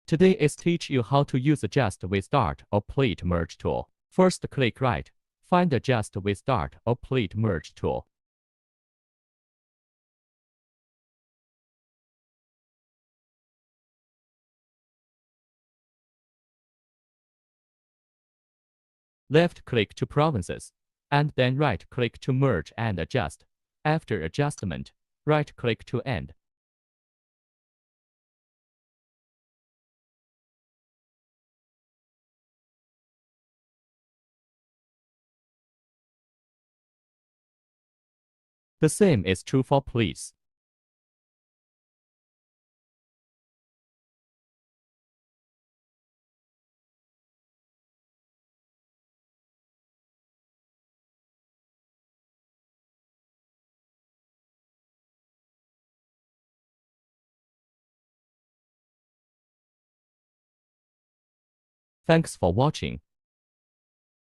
Today is teach you how to use Adjust with Dart or Pleat Merge tool. First click right, find Adjust with Dart or Pleat Merge tool. Left-click to Provinces, and then right-click to Merge and Adjust. After adjustment, right-click to End. The same is true for pleats. Thanks for watching.